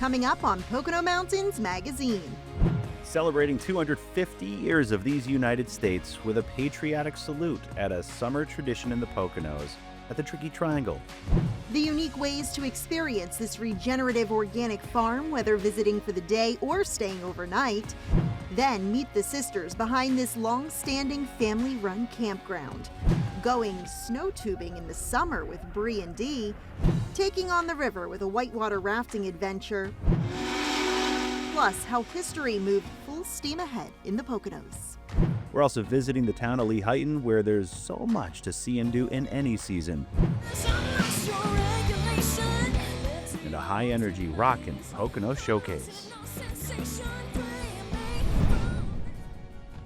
coming up on Pocono Mountains Magazine. Celebrating 250 years of these United States with a patriotic salute at a summer tradition in the Poconos at the Tricky Triangle. The unique ways to experience this regenerative organic farm, whether visiting for the day or staying overnight. Then meet the sisters behind this long-standing family-run campground. Going snow tubing in the summer with Bree and Dee. Taking on the river with a whitewater rafting adventure. Plus, how history moved full steam ahead in the Poconos. We're also visiting the town of Lehighton, where there's so much to see and do in any season. And a high-energy rockin' Pocono showcase.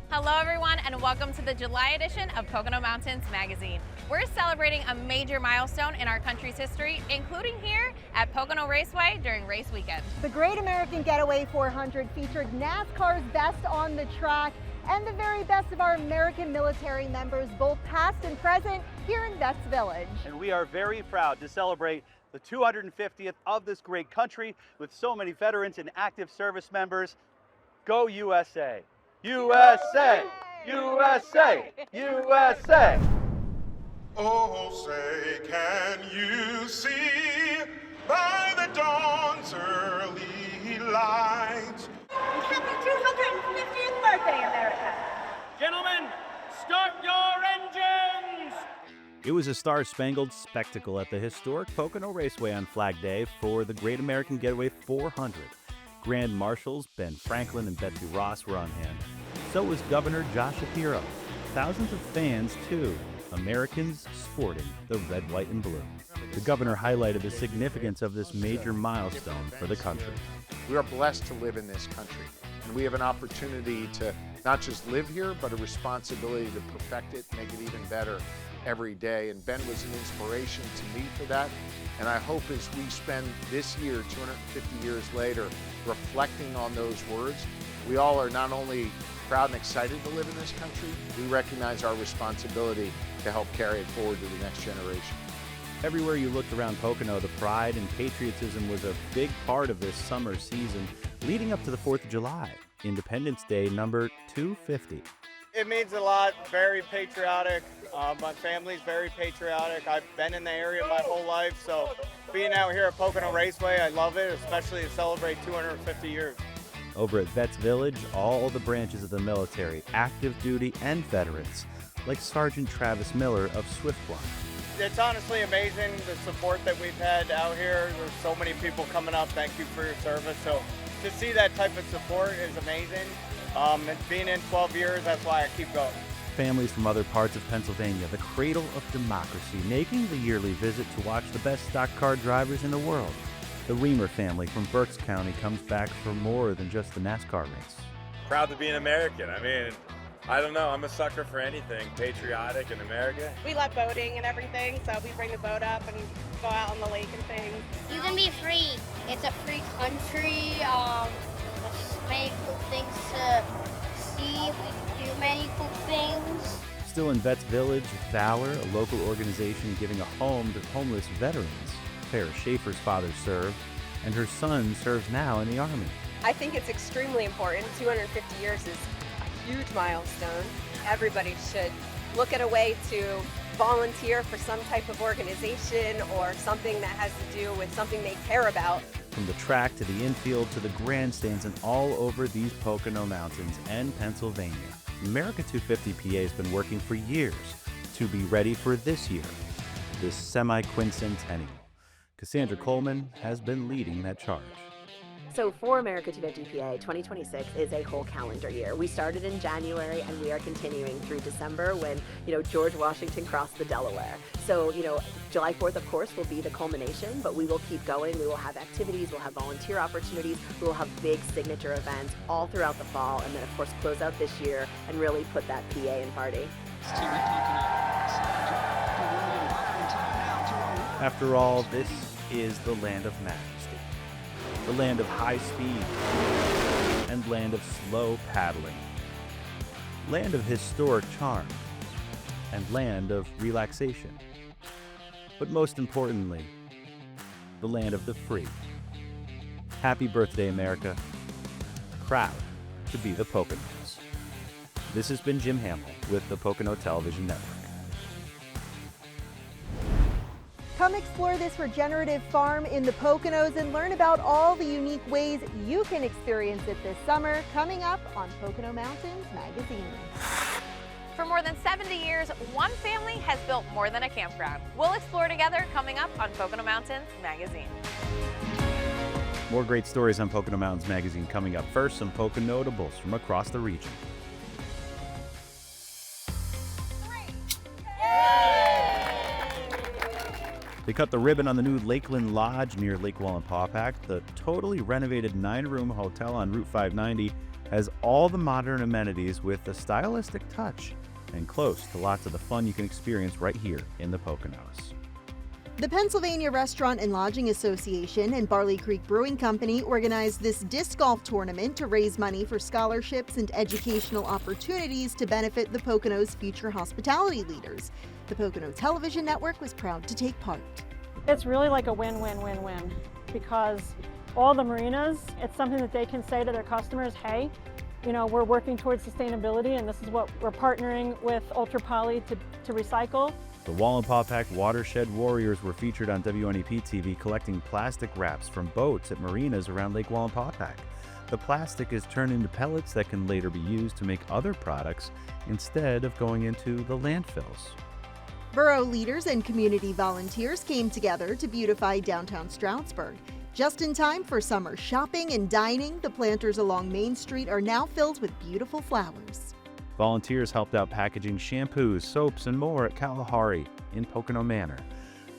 Hello everyone, and welcome to the July edition of Pocono Mountains Magazine. We're celebrating a major milestone in our country's history, including here at Pocono Raceway during race weekend. The Great American Getaway 400 featured NASCAR's best on the track and the very best of our American military members, both past and present, here in Vets Village. And we are very proud to celebrate the 250th of this great country with so many veterans and active service members. Go USA! USA! USA! USA! Oh, say, can you see by the dawn's early light? Happy 250th birthday, America! Gentlemen, start your engines! It was a star-spangled spectacle at the historic Pocono Raceway on Flag Day for the Great American Getaway 400. Grand Marshals Ben Franklin and Betsy Ross were on hand. So was Governor Josh Shapiro. Thousands of fans, too. Americans sporting the red, white, and blue. The governor highlighted the significance of this major milestone for the country. We are blessed to live in this country, and we have an opportunity to not just live here, but a responsibility to perfect it, make it even better every day. And Ben was an inspiration to me for that. And I hope as we spend this year, 250 years later, reflecting on those words, we all are not only proud and excited to live in this country, we recognize our responsibility to help carry it forward to the next generation. Everywhere you looked around Pocono, the pride and patriotism was a big part of this summer season leading up to the 4th of July, Independence Day number 250. It means a lot, very patriotic. My family's very patriotic. I've been in the area my whole life, so being out here at Pocono Raceway, I love it, especially to celebrate 250 years. Over at Vets Village, all the branches of the military, active duty and veterans, like Sergeant Travis Miller of Swiftwater. It's honestly amazing the support that we've had out here. There's so many people coming up, thank you for your service. So to see that type of support is amazing. And being in 12 years, that's why I keep going. Families from other parts of Pennsylvania, the cradle of democracy, making the yearly visit to watch the best stock car drivers in the world. The Reamer family from Berks County comes back for more than just the NASCAR race. Proud to be an American. I mean, I don't know, I'm a sucker for anything patriotic in America. We love boating and everything, so we bring the boat up and go out on the lake and things. You can be free. It's a free country. There's many cool things to see. We do many cool things. Still in Vets Village, Valor, a local organization giving a home to homeless veterans. Farrah Schaefer's father served, and her son serves now in the Army. I think it's extremely important. 250 years is a huge milestone. Everybody should look at a way to volunteer for some type of organization or something that has to do with something they care about. From the track to the infield to the grandstands and all over these Pocono Mountains and Pennsylvania, America 250 PA has been working for years to be ready for this year, this semi-quincentennial. Cassandra Coleman has been leading that charge. So for America 250 PA, 2026 is a whole calendar year. We started in January and we are continuing through December when, George Washington crossed the Delaware. So, July 4th, of course, will be the culmination, but we will keep going. We will have activities, we'll have volunteer opportunities, we will have big signature events all throughout the fall, and then, of course, close out this year and really put that PA in party. After all, this is the land of majesty. The land of high speed and land of slow paddling, land of historic charm and land of relaxation, but most importantly, the land of the free. Happy birthday, America. Proud to be the Poconos. This has been Jim Hamill with the Pocono Television Network. Come explore this regenerative farm in the Poconos and learn about all the unique ways you can experience it this summer, coming up on Pocono Mountains Magazine. For more than 70 years, one family has built more than a campground. We'll explore together coming up on Pocono Mountains Magazine. More great stories on Pocono Mountains Magazine coming up. First, some Pocono notables from across the region. They cut the ribbon on the new Lakeland Lodge near Lake Wallenpaupack. The totally renovated 9-room hotel on Route 590 has all the modern amenities with a stylistic touch and close to lots of the fun you can experience right here in the Poconos. The Pennsylvania Restaurant and Lodging Association and Barley Creek Brewing Company organized this disc golf tournament to raise money for scholarships and educational opportunities to benefit the Poconos' future hospitality leaders. The Pocono Television Network was proud to take part. It's really like a win-win-win-win because all the marinas, it's something that they can say to their customers, hey, you know, we're working towards sustainability and this is what we're partnering with Ultra Poly to recycle. The Wallenpaupack Watershed Warriors were featured on WNEP TV collecting plastic wraps from boats at marinas around Lake Wallenpaupack. The plastic is turned into pellets that can later be used to make other products instead of going into the landfills. Borough leaders and community volunteers came together to beautify downtown Stroudsburg. Just in time for summer shopping and dining, the planters along Main Street are now filled with beautiful flowers. Volunteers helped out packaging shampoos, soaps, and more at Kalahari in Pocono Manor.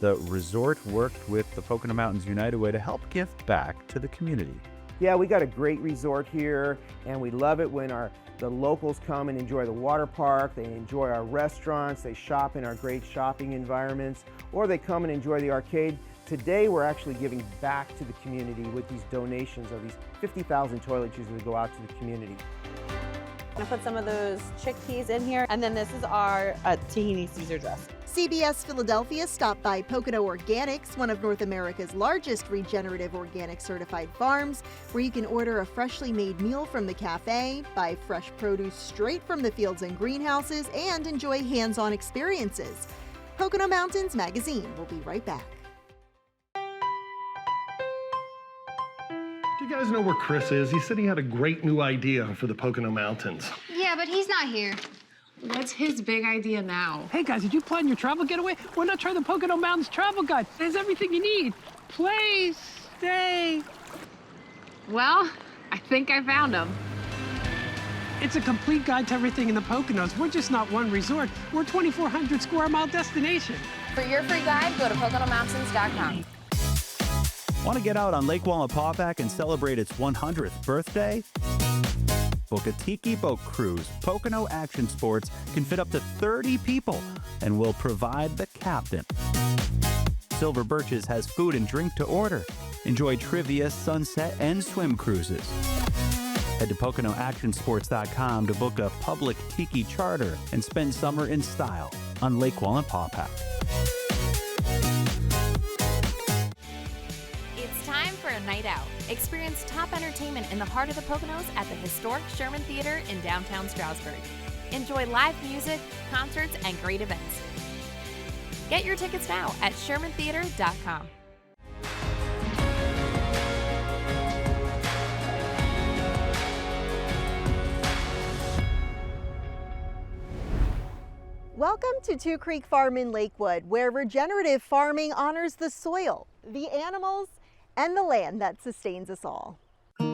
The resort worked with the Pocono Mountains United Way to help give back to the community. Yeah, we got a great resort here, and we love it when the locals come and enjoy the water park, they enjoy our restaurants, they shop in our great shopping environments, or they come and enjoy the arcade. Today, we're actually giving back to the community with these donations of these 50,000 toiletries that go out to the community. I'm gonna put some of those chickpeas in here, and then this is our tahini Caesar dressing. CBS Philadelphia stopped by Pocono Organics, one of North America's largest regenerative organic certified farms, where you can order a freshly made meal from the cafe, buy fresh produce straight from the fields and greenhouses, and enjoy hands-on experiences. Pocono Mountains Magazine will be right back. Do you guys know where Chris is? He said he had a great new idea for the Pocono Mountains. Yeah, but he's not here. What's his big idea now? Hey guys, did you plan your travel getaway? Why not try the Pocono Mountains Travel Guide? It has everything you need. Place, stay. Well, I think I found him. It's a complete guide to everything in the Poconos. We're just not one resort. We're a 2,400 square mile destination. For your free guide, go to poconomountains.com. Want to get out on Lake Wallenpaupack and celebrate its 100th birthday? Book a tiki boat cruise. Pocono Action Sports can fit up to 30 people and will provide the captain. Silver Birches has food and drink to order. Enjoy trivia, sunset, and swim cruises. Head to poconoactionsports.com to book a public tiki charter and spend summer in style on Lake Wallenpaupack. It's time for a night out. Experience top entertainment in the heart of the Poconos at the historic Sherman Theater in downtown Stroudsburg. Enjoy live music, concerts, and great events. Get your tickets now at shermantheater.com. Welcome to Two Creek Farm in Lakewood, where regenerative farming honors the soil, the animals, and the land that sustains us all. All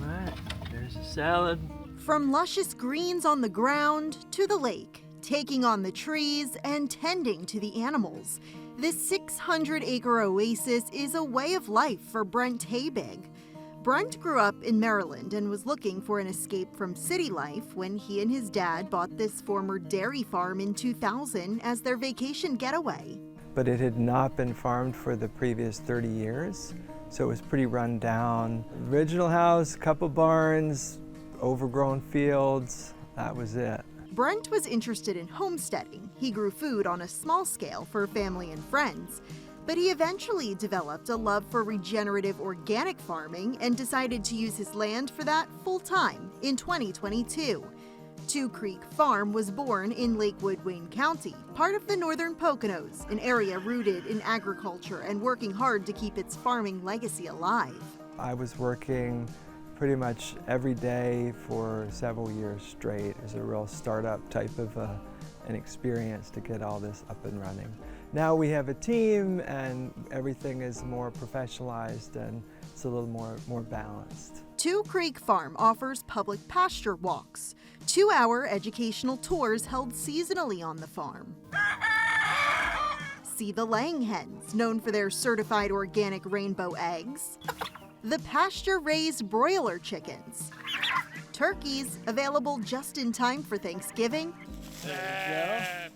right, there's a salad. From luscious greens on the ground to the lake, taking on the trees and tending to the animals, this 600-acre oasis is a way of life for Brent Habig. Brent grew up in Maryland and was looking for an escape from city life when he and his dad bought this former dairy farm in 2000 as their vacation getaway. But it had not been farmed for the previous 30 years, so it was pretty run down. Original house, couple barns, overgrown fields, that was it. Brent was interested in homesteading. He grew food on a small scale for family and friends. But he eventually developed a love for regenerative organic farming and decided to use his land for that full-time in 2022. Two Creek Farm was born in Lakewood, Wayne County, part of the northern Poconos, an area rooted in agriculture and working hard to keep its farming legacy alive. I was working pretty much every day for several years straight. It was a real startup type of an experience to get all this up and running. Now we have a team and everything is more professionalized and it's a little more balanced. Two Creek Farm offers public pasture walks, 2-hour educational tours held seasonally on the farm. See the laying hens, known for their certified organic rainbow eggs. The pasture-raised broiler chickens. Turkeys, available just in time for Thanksgiving. Hey,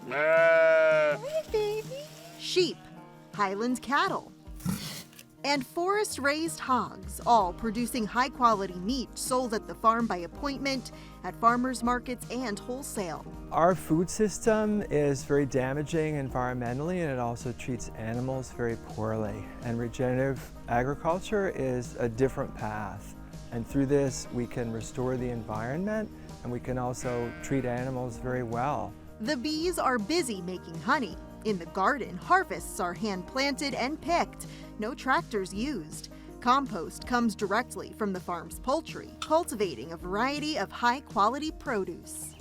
baby. Sheep, Highland cattle, and forest-raised hogs, all producing high-quality meat sold at the farm by appointment, at farmers markets, and wholesale. Our food system is very damaging environmentally, and it also treats animals very poorly. And regenerative agriculture is a different path. And through this, we can restore the environment, and we can also treat animals very well. The bees are busy making honey. In the garden, harvests are hand-planted and picked. No tractors used. Compost comes directly from the farm's poultry, cultivating a variety of high-quality produce.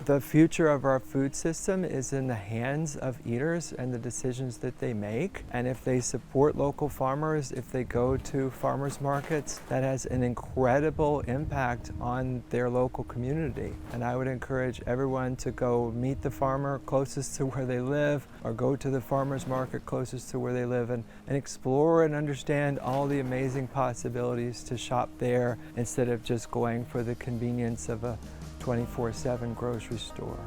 The future of our food system is in the hands of eaters and the decisions that they make. And if they support local farmers, if they go to farmers markets, that has an incredible impact on their local community. And I would encourage everyone to go meet the farmer closest to where they live, or go to the farmers market closest to where they live, and explore and understand all the amazing possibilities to shop there instead of just going for the convenience of a 24/7 grocery store.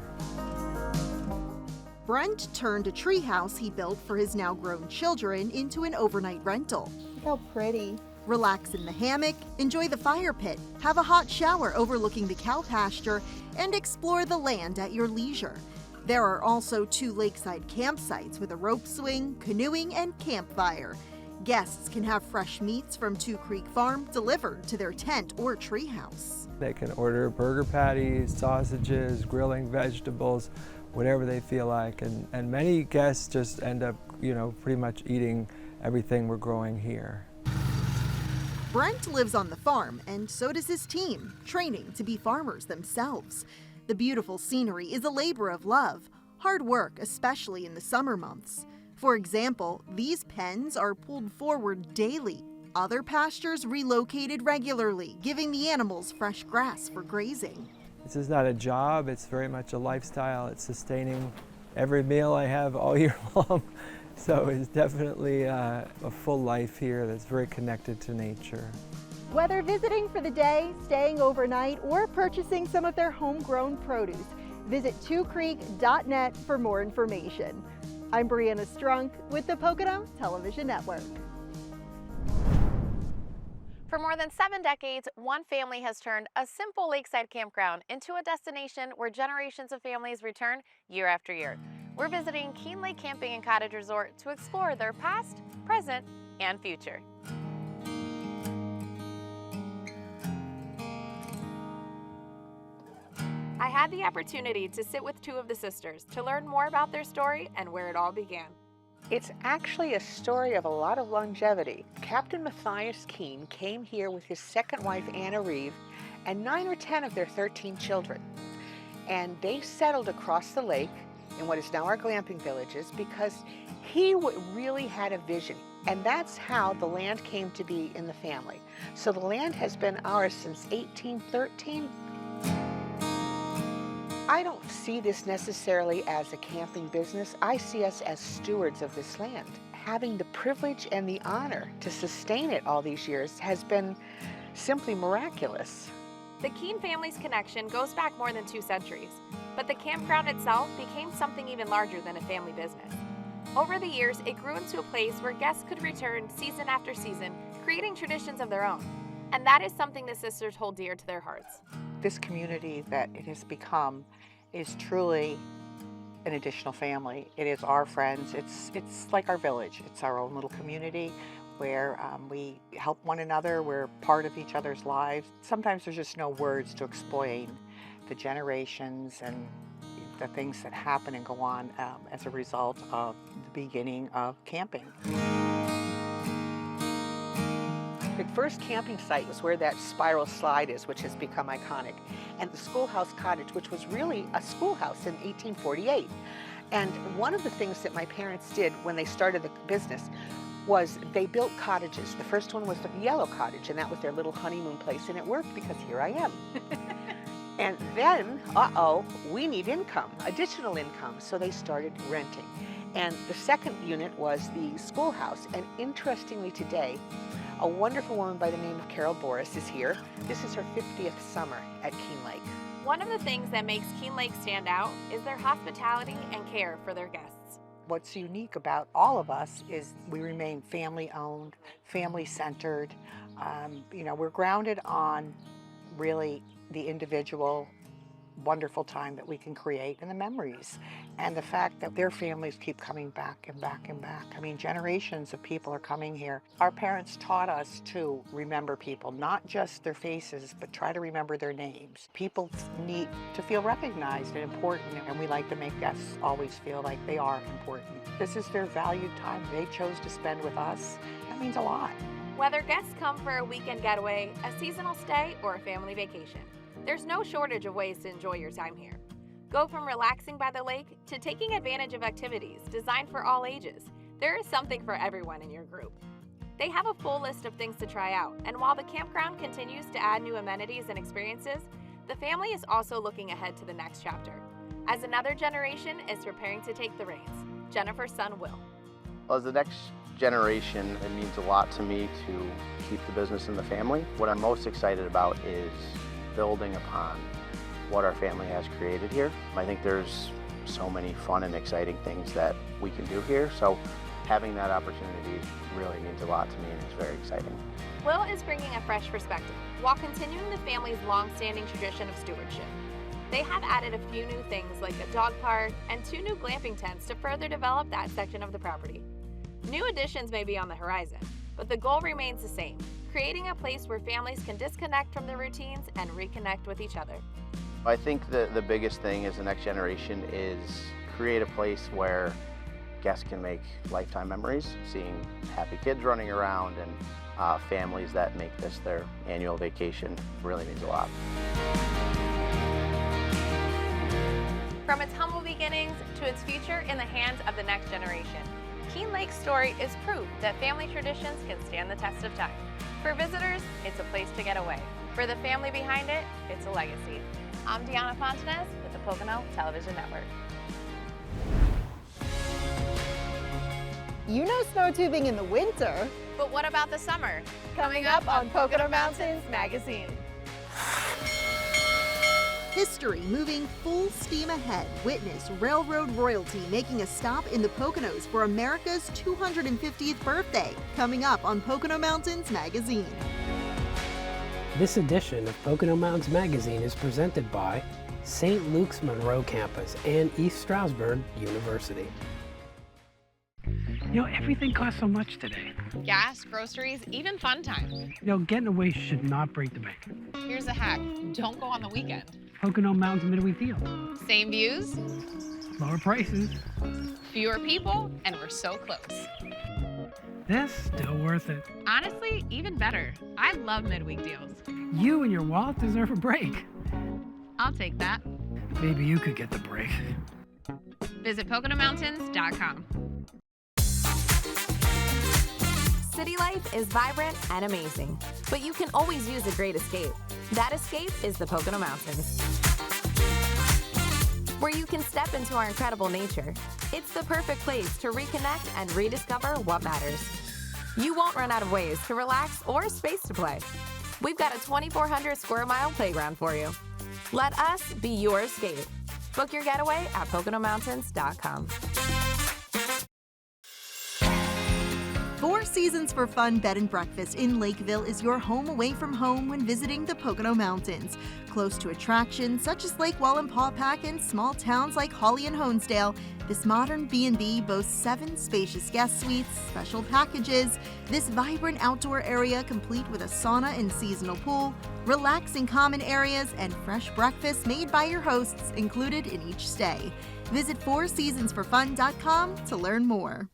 Brent turned a treehouse he built for his now grown children into an overnight rental. Look how pretty. Relax in the hammock, enjoy the fire pit, have a hot shower overlooking the cow pasture, and explore the land at your leisure. There are also 2 lakeside campsites with a rope swing, canoeing, and campfire. Guests can have fresh meats from Two Creek Farm delivered to their tent or treehouse. They can order burger patties, sausages, grilling vegetables, whatever they feel like. And many guests just end up, pretty much eating everything we're growing here. Brent lives on the farm, and so does his team, training to be farmers themselves. The beautiful scenery is a labor of love, hard work, especially in the summer months. For example, these pens are pulled forward daily. Other pastures relocated regularly, giving the animals fresh grass for grazing. This is not a job, it's very much a lifestyle. It's sustaining every meal I have all year long. So it's definitely a full life here that's very connected to nature. Whether visiting for the day, staying overnight, or purchasing some of their homegrown produce, visit twocreek.net for more information. I'm Brianna Strunk with the Pocono Television Network. For more than 7 decades, one family has turned a simple lakeside campground into a destination where generations of families return year after year. We're visiting Keene Lake Camping and Cottage Resort to explore their past, present, and future. I had the opportunity to sit with 2 of the sisters to learn more about their story and where it all began. It's actually a story of a lot of longevity. Captain Matthias Keene came here with his second wife, Anna Reeve, and 9 or 10 of their 13 children. And they settled across the lake in what is now our glamping villages because he really had a vision. And that's how the land came to be in the family. So the land has been ours since 1813. I don't see this necessarily as a camping business. I see us as stewards of this land. Having the privilege and the honor to sustain it all these years has been simply miraculous. The Keene family's connection goes back more than 2 centuries, but the campground itself became something even larger than a family business. Over the years, it grew into a place where guests could return season after season, creating traditions of their own. And that is something the sisters hold dear to their hearts. This community that it has become is truly an additional family. It is our friends. It's like our village. It's our own little community where we help one another. We're part of each other's lives. Sometimes there's just no words to explain the generations and the things that happen and go on as a result of the beginning of camping. The first camping site was where that spiral slide is, which has become iconic, and the schoolhouse cottage, which was really a schoolhouse in 1848. And one of the things that my parents did when they started the business was they built cottages. The first one was the yellow cottage, and that was their little honeymoon place, and it worked because here I am. And then, we need income, additional income, so they started renting. And the second unit was the schoolhouse, and interestingly today, a wonderful woman by the name of Carol Boris is here. This is her 50th summer at Keene Lake. One of the things that makes Keene Lake stand out is their hospitality and care for their guests. What's unique about all of us is we remain family-owned, family-centered. We're grounded on really the individual wonderful time that we can create and the memories and the fact that their families keep coming back and back and back. I mean, generations of people are coming here. Our parents taught us to remember people, not just their faces, but try to remember their names. People need to feel recognized and important, and we like to make guests always feel like they are important. This is their valued time they chose to spend with us. That means a lot. Whether guests come for a weekend getaway, a seasonal stay, or a family vacation, there's no shortage of ways to enjoy your time here. Go from relaxing by the lake to taking advantage of activities designed for all ages. There is something for everyone in your group. They have a full list of things to try out, and while the campground continues to add new amenities and experiences, the family is also looking ahead to the next chapter. As another generation is preparing to take the reins, Jennifer's son Will. As the next generation, it means a lot to me to keep the business in the family. What I'm most excited about is building upon what our family has created here. I think there's so many fun and exciting things that we can do here, so having that opportunity really means a lot to me and it's very exciting. Will is bringing a fresh perspective while continuing the family's long-standing tradition of stewardship. They have added a few new things like a dog park and 2 new glamping tents to further develop that section of the property. New additions may be on the horizon, but the goal remains the same, creating a place where families can disconnect from their routines and reconnect with each other. I think the biggest thing as the next generation is create a place where guests can make lifetime memories, seeing happy kids running around and families that make this their annual vacation really means a lot. From its humble beginnings to its future in the hands of the next generation, Keene Lake's story is proof that family traditions can stand the test of time. For visitors, it's a place to get away. For the family behind it, it's a legacy. I'm Deanna Fontanez with the Pocono Television Network. You know snow tubing in the winter. But what about the summer? Coming up on Pocono Mountains Magazine. History moving full steam ahead. Witness railroad royalty making a stop in the Poconos for America's 250th birthday. Coming up on Pocono Mountains Magazine. This edition of Pocono Mountains Magazine is presented by St. Luke's Monroe Campus and East Stroudsburg University. You know, everything costs so much today. Gas, groceries, even fun time. You know, getting away should not break the bank. Here's a hack. Don't go on the weekend. Pocono Mountains midweek deal. Same views, Lower prices. fewer people, and we're so close. This still worth it. Honestly, even better. I love midweek deals. You and your wallet deserve a break. I'll take that. Maybe you could get the break. Visit poconomountains.com. City life is vibrant and amazing, but you can always use a great escape. That escape is the Pocono Mountains, where you can step into our incredible nature. It's the perfect place to reconnect and rediscover what matters. You won't run out of ways to relax or space to play. We've got a 2,400 square mile playground for you. Let us be your escape. Book your getaway at poconomountains.com. Four Seasons for Fun Bed and Breakfast in Lakeville is your home away from home when visiting the Pocono Mountains. Close to attractions such as Lake Wallenpaupack and small towns like Hawley and Honesdale, this modern B&B boasts 7 spacious guest suites, special packages, this vibrant outdoor area complete with a sauna and seasonal pool, relaxing common areas, and fresh breakfast made by your hosts included in each stay. Visit fourseasonsforfun.com to learn more.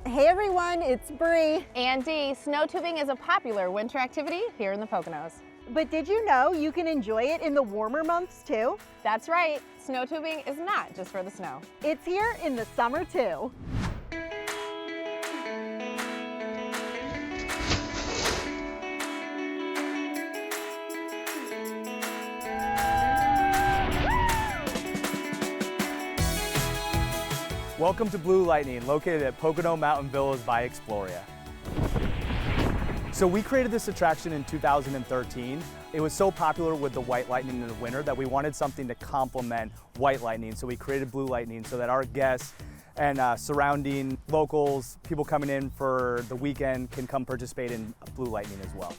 Hey everyone, it's Bree. And Dee, snow tubing is a popular winter activity here in the Poconos. But did you know you can enjoy it in the warmer months too? That's right, snow tubing is not just for the snow. It's here in the summer too. Welcome to Blue Lightning, located at Pocono Mountain Villas by Exploria. So we created this attraction in 2013. It was so popular with the white lightning in the winter that we wanted something to complement white lightning. So we created Blue Lightning so that our guests and surrounding locals, people coming in for the weekend, can come participate in Blue Lightning as well.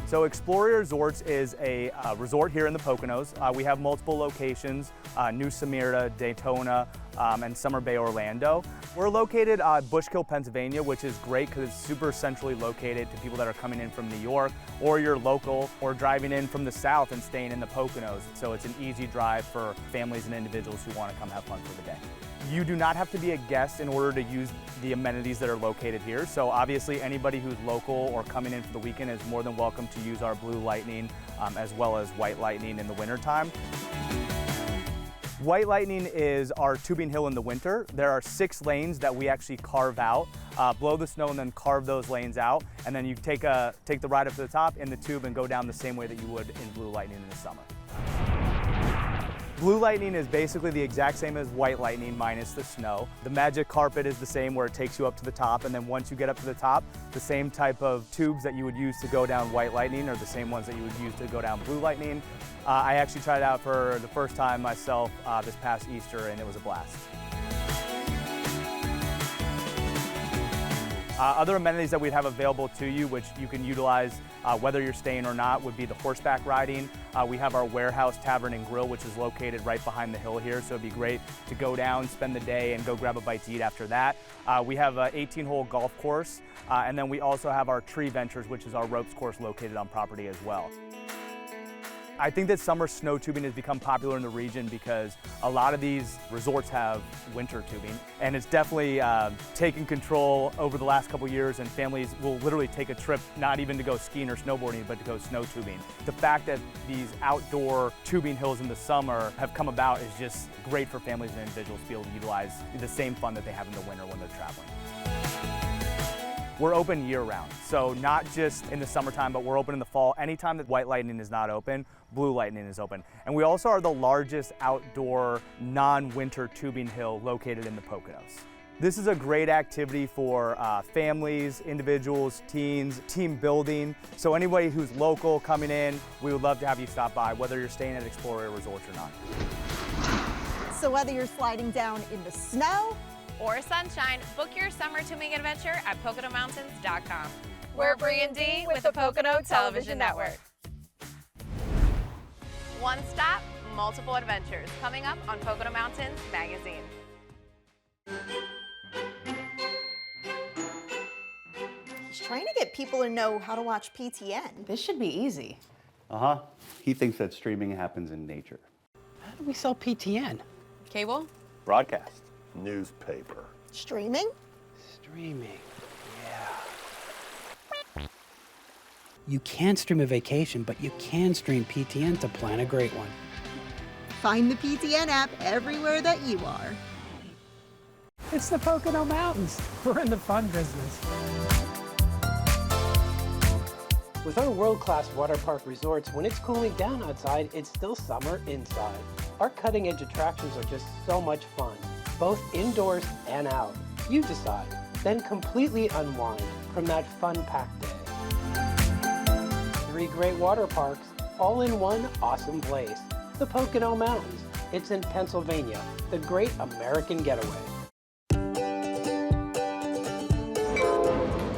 So Exploria Resorts is a resort here in the Poconos. We have multiple locations, New Smyrna, Daytona, and Summer Bay, Orlando. We're located at Bushkill, Pennsylvania, which is great because it's super centrally located to people that are coming in from New York, or you're local, or driving in from the south and staying in the Poconos. So it's an easy drive for families and individuals who want to come have fun for the day. You do not have to be a guest in order to use the amenities that are located here. So obviously anybody who's local or coming in for the weekend is more than welcome to use our Blue Lightning as well as White Lightning in the wintertime. White Lightning is our tubing hill in the winter. There are 6 lanes that we actually carve out, blow the snow and then carve those lanes out. And then you take the ride up to the top in the tube and go down the same way that you would in Blue Lightning in the summer. Blue Lightning is basically the exact same as White Lightning minus the snow. The magic carpet is the same where it takes you up to the top, and then once you get up to the top, the same type of tubes that you would use to go down White Lightning are the same ones that you would use to go down Blue Lightning. I actually tried it out for the first time myself this past Easter, and it was a blast. Other amenities that we'd have available to you, which you can utilize whether you're staying or not, would be the horseback riding. We have our warehouse tavern and grill, which is located right behind the hill here, so it'd be great to go down, spend the day, and go grab a bite to eat after that. We have an 18-hole golf course, and then we also have our tree ventures, which is our ropes course located on property as well. I think that summer snow tubing has become popular in the region because a lot of these resorts have winter tubing, and it's definitely taken control over the last couple years, and families will literally take a trip not even to go skiing or snowboarding, but to go snow tubing. The fact that these outdoor tubing hills in the summer have come about is just great for families and individuals to be able to utilize the same fun that they have in the winter when they're traveling. We're open year-round, so not just in the summertime, but we're open in the fall. Anytime that White Lightning is not open, Blue Lightning is open. And we also are the largest outdoor non-winter tubing hill located in the Poconos. This is a great activity for families, individuals, teens, team building. So anybody who's local coming in, we would love to have you stop by, whether you're staying at Exploria Resorts or not. So whether you're sliding down in the snow, or sunshine, book your summer tubing adventure at poconos-travel.com. We're Bree and Dee with the Pocono Television Network. One stop, multiple adventures, coming up on Pocono Mountains Magazine. He's trying to get people to know how to watch PTN. This should be easy. Uh-huh. He thinks that streaming happens in nature. How do we sell PTN? Cable? Broadcast. Newspaper. Streaming? Streaming, yeah. You can't stream a vacation, but you can stream PTN to plan a great one. Find the PTN app everywhere that you are. It's the Pocono Mountains. We're in the fun business. With our world-class water park resorts, when it's cooling down outside, it's still summer inside. Our cutting-edge attractions are just so much fun, both indoors and out. You decide, then completely unwind from that fun-packed day. The 3 great water parks, all in one awesome place. The Pocono Mountains. It's in Pennsylvania, the great American getaway.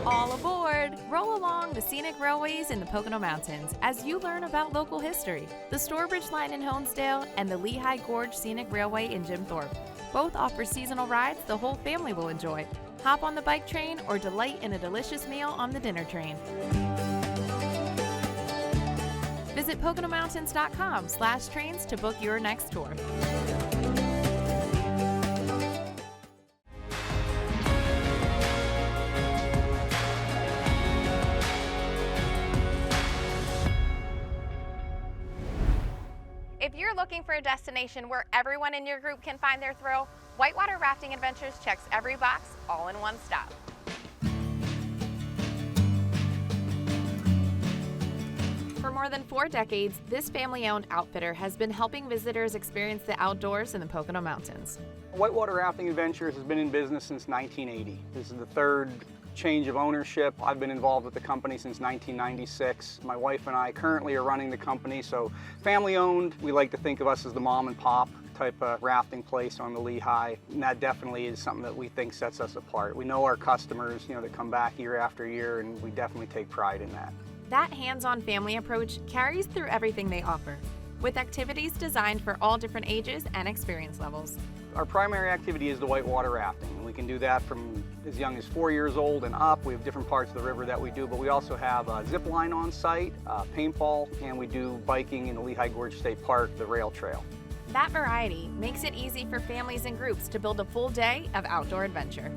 All aboard! Roll along the scenic railways in the Pocono Mountains as you learn about local history. The Stourbridge Line in Honesdale and the Lehigh Gorge Scenic Railway in Jim Thorpe. Both offer seasonal rides the whole family will enjoy. Hop on the bike train or delight in a delicious meal on the dinner train. Visit poconomountains.com/trains to book your next tour. If you're looking for a destination where everyone in your group can find their thrill, Whitewater Rafting Adventures checks every box, all in one stop. For more than 4 decades, this family-owned outfitter has been helping visitors experience the outdoors in the Pocono Mountains. Whitewater Rafting Adventures has been in business since 1980. This is the 3rd change of ownership. I've been involved with the company since 1996. My wife and I currently are running the company, so family owned. We like to think of us as the mom and pop type of rafting place on the Lehigh, and that definitely is something that we think sets us apart. We know our customers, that come back year after year, and we definitely take pride in that. That hands-on family approach carries through everything they offer, with activities designed for all different ages and experience levels. Our primary activity is the whitewater rafting, and we can do that from as young as 4 years old and up. We have different parts of the river that we do, but we also have a zip line on site, paintball, and we do biking in the Lehigh Gorge State Park, the rail trail. That variety makes it easy for families and groups to build a full day of outdoor adventure.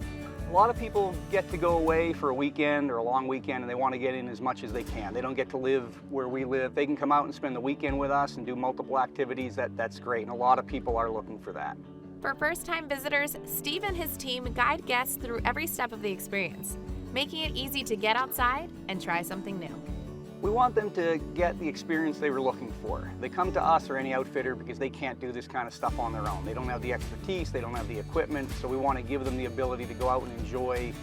A lot of people get to go away for a weekend or a long weekend, and they want to get in as much as they can. They don't get to live where we live. They can come out and spend the weekend with us and do multiple activities. That's great, and a lot of people are looking for that. For first-time visitors, Steve and his team guide guests through every step of the experience, making it easy to get outside and try something new. We want them to get the experience they were looking for. They come to us or any outfitter because they can't do this kind of stuff on their own. They don't have the expertise, they don't have the equipment, so we want to give them the ability to go out and enjoy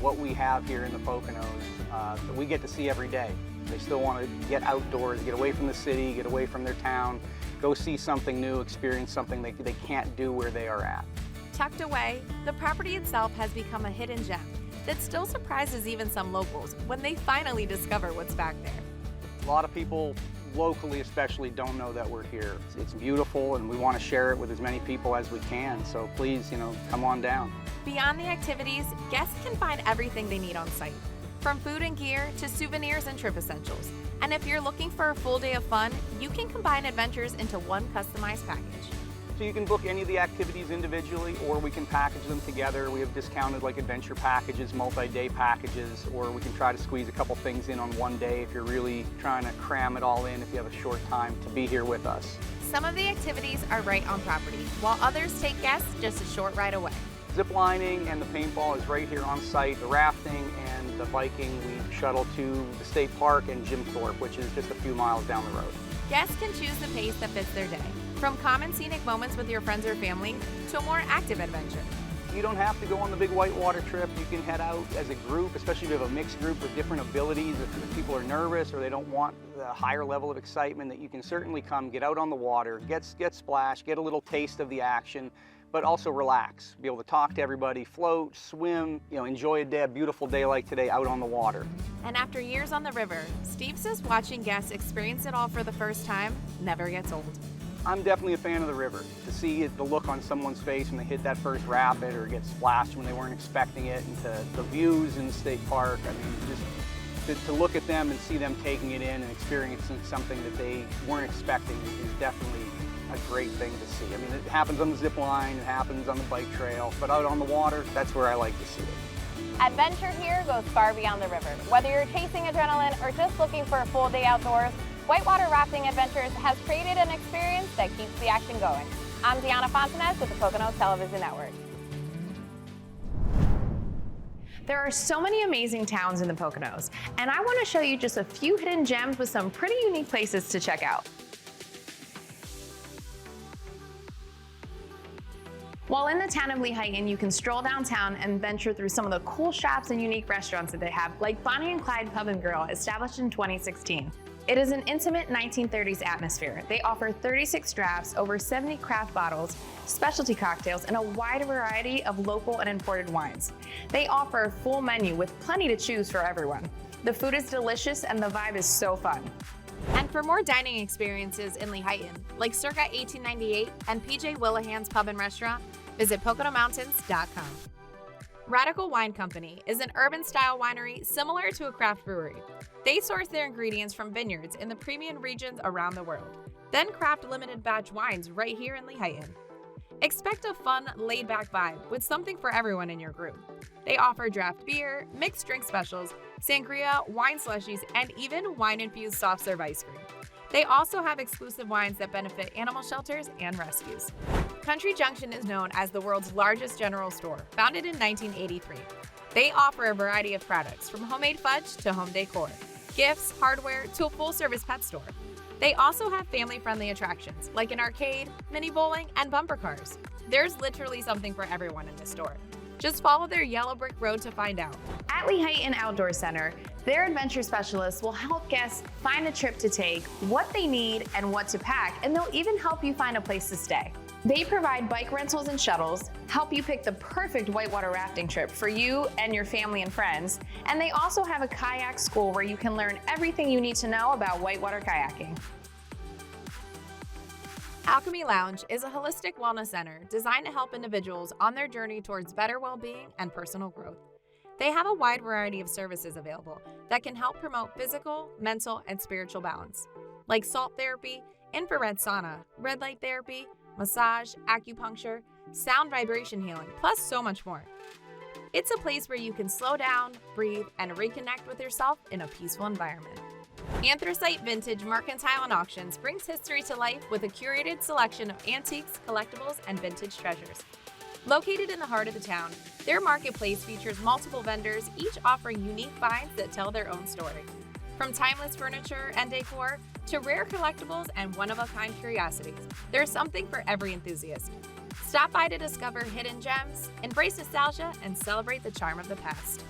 what we have here in the Poconos that we get to see every day. They still want to get outdoors, get away from the city, get away from their town, go see something new, experience something they can't do where they are at. Tucked away, the property itself has become a hidden gem that still surprises even some locals when they finally discover what's back there. A lot of people, locally especially, don't know that we're here. It's beautiful, and we want to share it with as many people as we can, so please, come on down. Beyond the activities, guests can find everything they need on site, from food and gear to souvenirs and trip essentials. And if you're looking for a full day of fun, you can combine adventures into one customized package. So you can book any of the activities individually, or we can package them together. We have discounted adventure packages, multi-day packages, or we can try to squeeze a couple things in on one day if you're really trying to cram it all in if you have a short time to be here with us. Some of the activities are right on property, while others take guests just a short ride away. Zip lining and the paintball is right here on site. The rafting and the biking we shuttle to the state park and Jim Thorpe, which is just a few miles down the road. Guests can choose the pace that fits their day, from common scenic moments with your friends or family to a more active adventure. You don't have to go on the big whitewater trip. You can head out as a group, especially if you have a mixed group with different abilities. If people are nervous or they don't want the higher level of excitement, that you can certainly come, get out on the water, get splashed, get a little taste of the action, but also relax, be able to talk to everybody, float, swim, enjoy a beautiful day like today out on the water. And after years on the river, Steve says watching guests experience it all for the first time never gets old. I'm definitely a fan of the river. To see the look on someone's face when they hit that first rapid or get splashed when they weren't expecting it, and to the views in the state park, just to look at them and see them taking it in and experiencing something that they weren't expecting is definitely a great thing to see. It happens on the zip line, it happens on the bike trail, but out on the water, that's where I like to see it. Adventure here goes far beyond the river. Whether you're chasing adrenaline or just looking for a full day outdoors, Whitewater Rafting Adventures has created an experience that keeps the action going. I'm Deanna Fontanez with the Poconos Television Network. There are so many amazing towns in the Poconos, and I want to show you just a few hidden gems with some pretty unique places to check out. While in the town of Lehigh Inn, you can stroll downtown and venture through some of the cool shops and unique restaurants that they have, like Bonnie and Clyde Pub and Grill, established in 2016. It is an intimate 1930s atmosphere. They offer 36 drafts, over 70 craft bottles, specialty cocktails, and a wide variety of local and imported wines. They offer a full menu with plenty to choose for everyone. The food is delicious and the vibe is so fun. And for more dining experiences in Lehighton, like circa 1898 and PJ Willahan's Pub and Restaurant, visit poconos-travel.com. Radical Wine Company is an urban-style winery similar to a craft brewery. They source their ingredients from vineyards in the premium regions around the world, then craft limited batch wines right here in Lehighton. Expect a fun, laid-back vibe with something for everyone in your group. They offer draft beer, mixed drink specials, sangria, wine slushies, and even wine-infused soft-serve ice cream. They also have exclusive wines that benefit animal shelters and rescues. Country Junction is known as the world's largest general store, founded in 1983. They offer a variety of products, from homemade fudge to home decor, gifts, hardware, to a full-service pet store. They also have family-friendly attractions, like an arcade, mini bowling, and bumper cars. There's literally something for everyone in this store. Just follow their yellow brick road to find out. At Lehighton Outdoor Center, their adventure specialists will help guests find a trip to take, what they need, and what to pack, and they'll even help you find a place to stay. They provide bike rentals and shuttles, help you pick the perfect whitewater rafting trip for you and your family and friends, and they also have a kayak school where you can learn everything you need to know about whitewater kayaking. Alchemy Lounge is a holistic wellness center designed to help individuals on their journey towards better well-being and personal growth. They have a wide variety of services available that can help promote physical, mental, and spiritual balance, like salt therapy, infrared sauna, red light therapy, massage, acupuncture, sound vibration healing, plus so much more. It's a place where you can slow down, breathe, and reconnect with yourself in a peaceful environment. Anthracite Vintage Mercantile and Auctions brings history to life with a curated selection of antiques, collectibles, and vintage treasures. Located in the heart of the town, their marketplace features multiple vendors, each offering unique finds that tell their own story. From timeless furniture and decor to rare collectibles and one-of-a-kind curiosities, there's something for every enthusiast. Stop by to discover hidden gems, embrace nostalgia, and celebrate the charm of the past.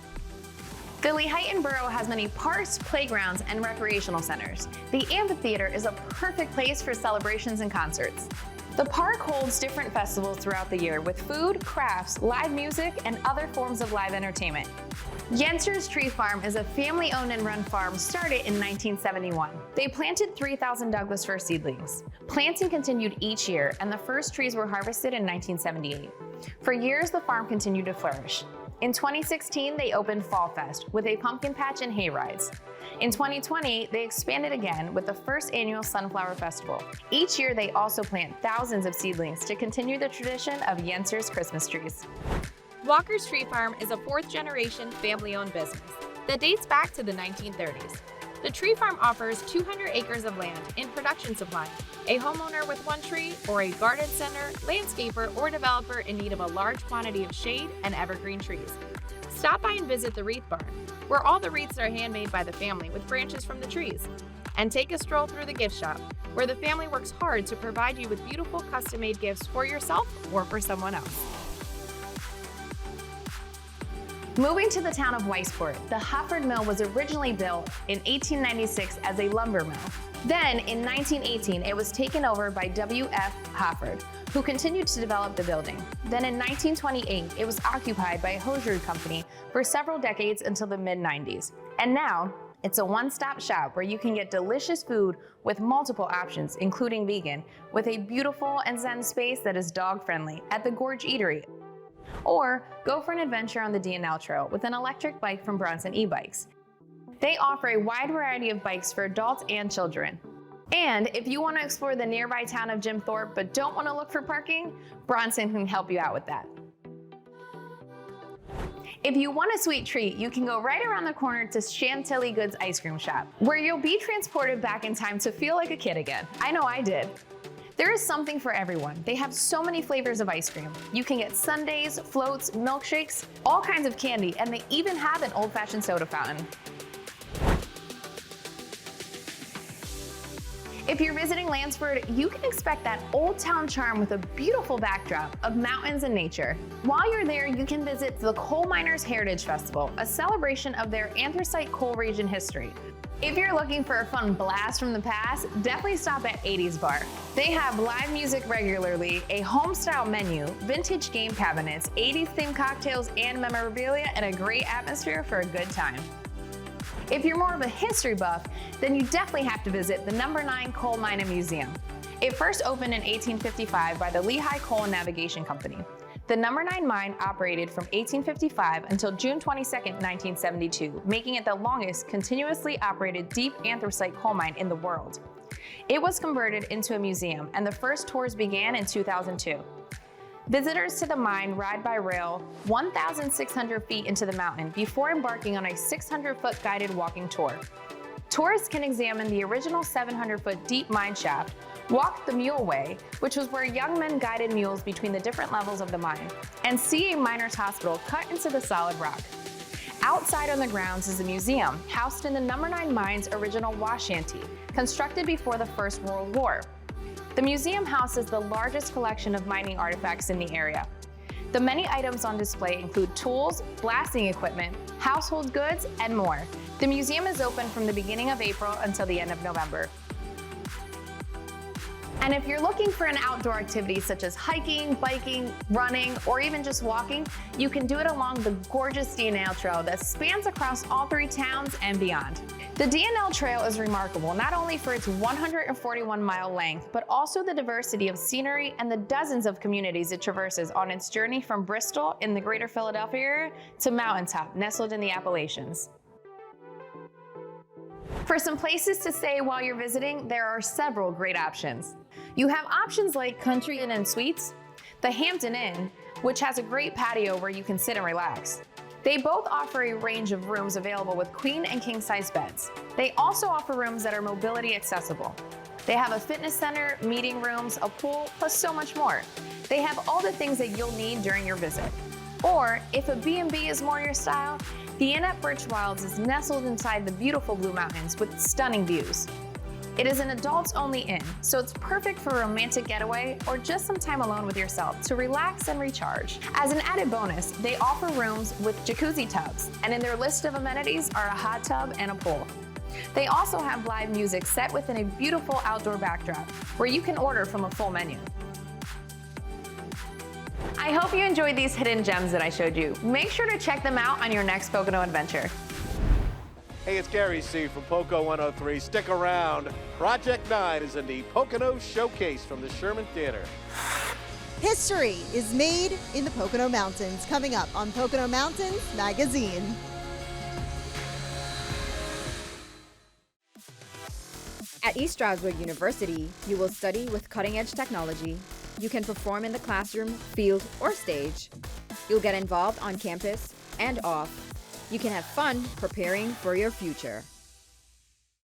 The Lehighton Borough has many parks, playgrounds, and recreational centers. The amphitheater is a perfect place for celebrations and concerts. The park holds different festivals throughout the year with food, crafts, live music, and other forms of live entertainment. Yenser's Tree Farm is a family-owned and run farm started in 1971. They planted 3,000 Douglas fir seedlings. Planting continued each year, and the first trees were harvested in 1978. For years, the farm continued to flourish. In 2016, they opened Fall Fest with a pumpkin patch and hay rides. In 2020, they expanded again with the first annual Sunflower Festival. Each year, they also plant thousands of seedlings to continue the tradition of Yenser's Christmas trees. Walker's Tree Farm is a fourth-generation family-owned business that dates back to the 1930s. The tree farm offers 200 acres of land in production supply, a homeowner with one tree, or a garden center, landscaper, or developer in need of a large quantity of shade and evergreen trees. Stop by and visit the Wreath Barn, where all the wreaths are handmade by the family with branches from the trees. And take a stroll through the gift shop, where the family works hard to provide you with beautiful custom-made gifts for yourself or for someone else. Moving to the town of Weissport, the Hofford Mill was originally built in 1896 as a lumber mill. Then, in 1918, it was taken over by W.F. Hofford, who continued to develop the building. Then in 1928, it was occupied by a hosiery company for several decades until the mid-90s. And now, it's a one-stop shop where you can get delicious food with multiple options, including vegan, with a beautiful and zen space that is dog-friendly at the Gorge Eatery. Or go for an adventure on the D&L Trail with an electric bike from Bronson e-bikes. They offer a wide variety of bikes for adults and children. And if you want to explore the nearby town of Jim Thorpe but don't want to look for parking, Bronson can help you out with that. If you want a sweet treat, you can go right around the corner to Chantilly Goods Ice Cream Shop, where you'll be transported back in time to feel like a kid again. I know I did. There is something for everyone. They have so many flavors of ice cream. You can get sundaes, floats, milkshakes, all kinds of candy, and they even have an old-fashioned soda fountain. If you're visiting Lansford, you can expect that old town charm with a beautiful backdrop of mountains and nature. While you're there, you can visit the Coal Miners Heritage Festival, a celebration of their anthracite coal region history. If you're looking for a fun blast from the past, definitely stop at 80s Bar. They have live music regularly, a home-style menu, vintage game cabinets, 80s-themed cocktails and memorabilia, and a great atmosphere for a good time. If you're more of a history buff, then you definitely have to visit the No. 9 Coal Mining Museum. It first opened in 1855 by the Lehigh Coal and Navigation Company. The No. 9 mine operated from 1855 until June 22, 1972, making it the longest continuously operated deep anthracite coal mine in the world. It was converted into a museum, and the first tours began in 2002. Visitors to the mine ride by rail 1,600 feet into the mountain before embarking on a 600-foot guided walking tour. Tourists can examine the original 700-foot deep mine shaft, walk the Mule Way, which was where young men guided mules between the different levels of the mine, and see a miner's hospital cut into the solid rock. Outside on the grounds is a museum housed in the No. 9 mine's original wash shanty, constructed before the First World War. The museum houses the largest collection of mining artifacts in the area. The many items on display include tools, blasting equipment, household goods, and more. The museum is open from the beginning of April until the end of November. And if you're looking for an outdoor activity such as hiking, biking, running, or even just walking, you can do it along the gorgeous D&L Trail that spans across all 3 towns and beyond. The D&L Trail is remarkable not only for its 141-mile length, but also the diversity of scenery and the dozens of communities it traverses on its journey from Bristol in the greater Philadelphia area to Mountaintop, nestled in the Appalachians. For some places to stay while you're visiting, there are several great options. You have options like Country Inn and Suites, the Hampton Inn, which has a great patio where you can sit and relax. They both offer a range of rooms available with queen and king size beds. They also offer rooms that are mobility accessible. They have a fitness center, meeting rooms, a pool, plus so much more. They have all the things that you'll need during your visit. Or if a B&B is more your style, the Inn at Birch Wilds is nestled inside the beautiful Blue Mountains with stunning views. It is an adults-only inn, so it's perfect for a romantic getaway or just some time alone with yourself to relax and recharge. As an added bonus, they offer rooms with jacuzzi tubs, and in their list of amenities are a hot tub and a pool. They also have live music set within a beautiful outdoor backdrop, where you can order from a full menu. I hope you enjoyed these hidden gems that I showed you. Make sure to check them out on your next Pocono adventure. Hey, it's Gary C. from Poco 103. Stick around. Project 9 is in the Pocono Showcase from the Sherman Theater. History is made in the Pocono Mountains, coming up on Pocono Mountains Magazine. At East Stroudsburg University, you will study with cutting-edge technology. You can perform in the classroom, field, or stage. You'll get involved on campus and off. You can have fun preparing for your future.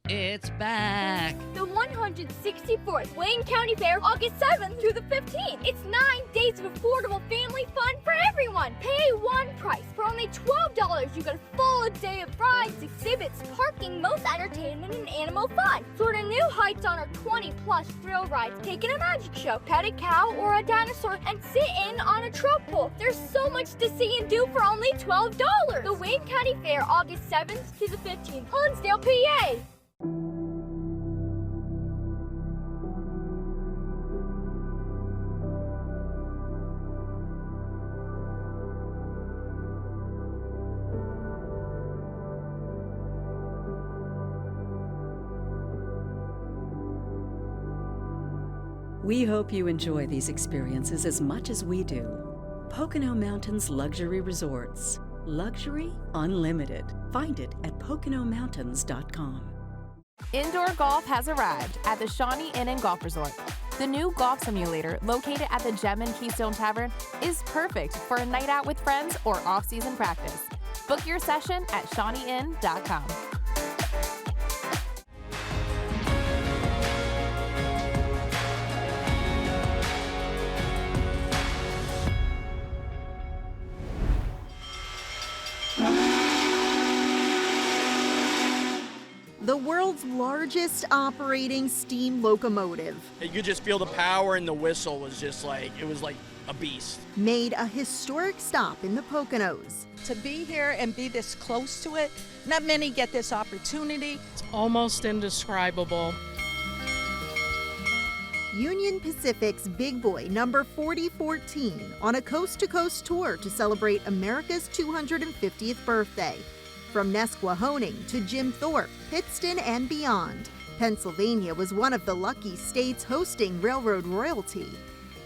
It's back. The 164th Wayne County Fair, August 7th through the 15th. It's 9 days of affordable family fun for everyone. Pay one price. For only $12, you get a full day of rides, exhibits, parking, most entertainment, and animal fun. Soar to new heights on our 20-plus thrill rides. Take in a magic show, pet a cow or a dinosaur, and sit in on a trope pool. There's so much to see and do for only $12. The Wayne County Fair, August 7th to the 15th. Huntsdale, PA. We hope you enjoy these experiences as much as we do. Pocono Mountains Luxury Resorts. Luxury Unlimited. Find it at poconomountains.com. Indoor golf has arrived at the Shawnee Inn and Golf Resort. The new golf simulator, located at the Gem and Keystone Tavern, is perfect for a night out with friends or off-season practice. Book your session at shawneeinn.com. the world's largest operating steam locomotive. You could just feel the power, and the whistle was just like, it was like a beast. Made a historic stop in the Poconos. To be here and be this close to it, not many get this opportunity. It's almost indescribable. Union Pacific's Big Boy number 4014 on a coast-to-coast tour to celebrate America's 250th birthday. From Nesquehoning to Jim Thorpe, Pittston, and beyond, Pennsylvania was one of the lucky states hosting railroad royalty.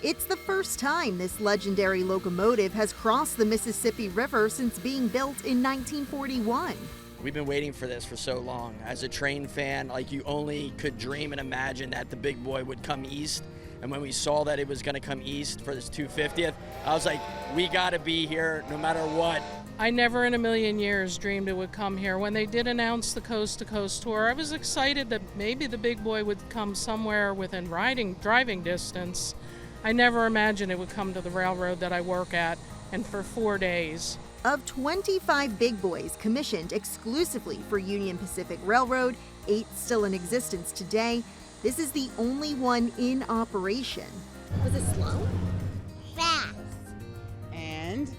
It's the first time this legendary locomotive has crossed the Mississippi River since being built in 1941. We've been waiting for this for so long. As a train fan, like, you only could dream and imagine that the Big Boy would come east. And when we saw that it was going to come east for this 250th, I was like, we got to be here no matter what. I never in a million years dreamed it would come here. When they did announce the coast-to-coast tour, I was excited that maybe the Big Boy would come somewhere within driving distance. I never imagined it would come to the railroad that I work at, and for 4 days. Of 25 Big Boys commissioned exclusively for Union Pacific Railroad, 8 still in existence today, this is the only one in operation. Was it slow? Fast. And?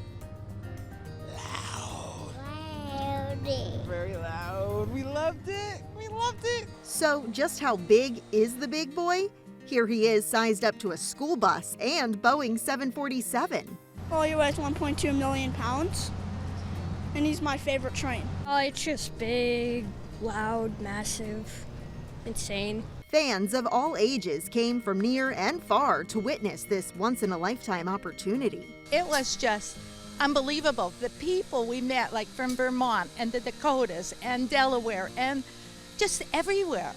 Loud. Very loud. We loved it. We loved it. So just how big is the Big Boy? Here he is sized up to a school bus and Boeing 747. Well, he weighs 1.2 million pounds, and he's my favorite train. It's just big, loud, massive, insane. Fans of all ages came from near and far to witness this once-in-a-lifetime opportunity. It was just unbelievable. The people we met, like from Vermont and the Dakotas and Delaware and just everywhere.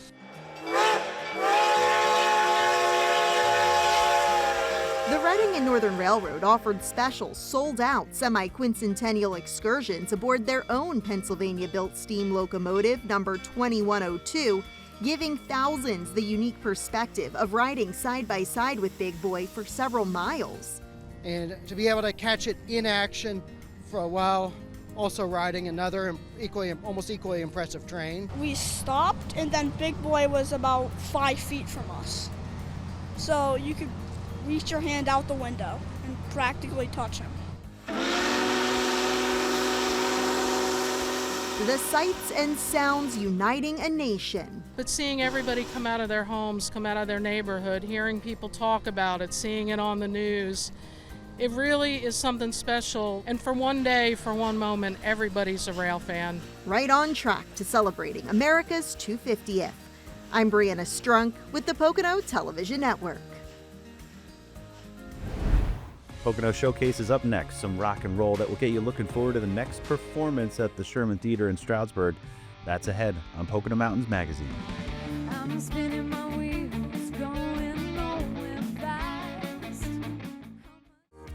The Reading and Northern Railroad offered special, sold-out semi-quincentennial excursions aboard their own Pennsylvania-built steam locomotive number 2102, giving thousands the unique perspective of riding side-by-side with Big Boy for several miles. And to be able to catch it in action for a while, also riding another almost equally impressive train. We stopped, and then Big Boy was about 5 feet from us. So you could reach your hand out the window and practically touch him. The sights and sounds uniting a nation. But seeing everybody come out of their homes, come out of their neighborhood, hearing people talk about it, seeing it on the news, it really is something special. And for one day, for one moment, everybody's a rail fan. Right on track to celebrating America's 250th. I'm Brianna Strunk with the Pocono Television Network. Pocono Showcase is up next, some rock and roll that will get you looking forward to the next performance at the Sherman Theater in Stroudsburg. That's ahead on Pocono Mountains Magazine. I'm spinning my wheels, going nowhere fast.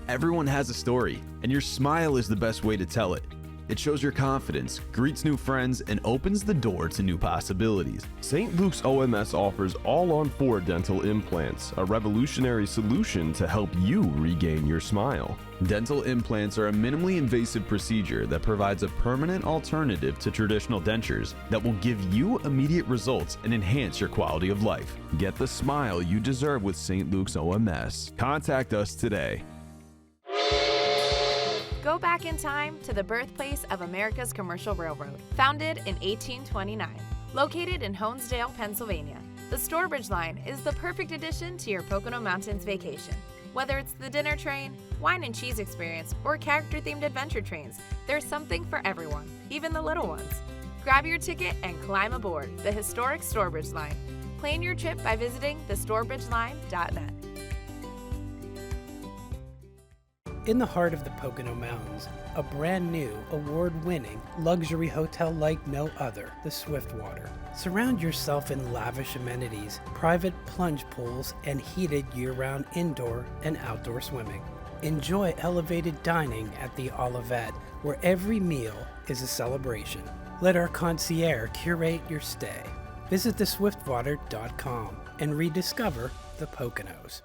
Everyone has a story, and your smile is the best way to tell it. It shows your confidence, greets new friends, and opens the door to new possibilities. St. Luke's OMS offers all-on-4 dental implants, a revolutionary solution to help you regain your smile. Dental implants are a minimally invasive procedure that provides a permanent alternative to traditional dentures that will give you immediate results and enhance your quality of life. Get the smile you deserve with St. Luke's OMS. Contact us today. Go back in time to the birthplace of America's commercial railroad, founded in 1829. Located in Honesdale, Pennsylvania, the Stourbridge Line is the perfect addition to your Pocono Mountains vacation. Whether it's the dinner train, wine and cheese experience, or character-themed adventure trains, there's something for everyone, even the little ones. Grab your ticket and climb aboard the historic Stourbridge Line. Plan your trip by visiting thestourbridgeline.net. In the heart of the Pocono Mountains, a brand new, award-winning luxury hotel like no other, the Whitewater. Surround yourself in lavish amenities, private plunge pools, and heated year-round indoor and outdoor swimming. Enjoy elevated dining at the Olivet, where every meal is a celebration. Let our concierge curate your stay. Visit theswiftwater.com and rediscover the Poconos.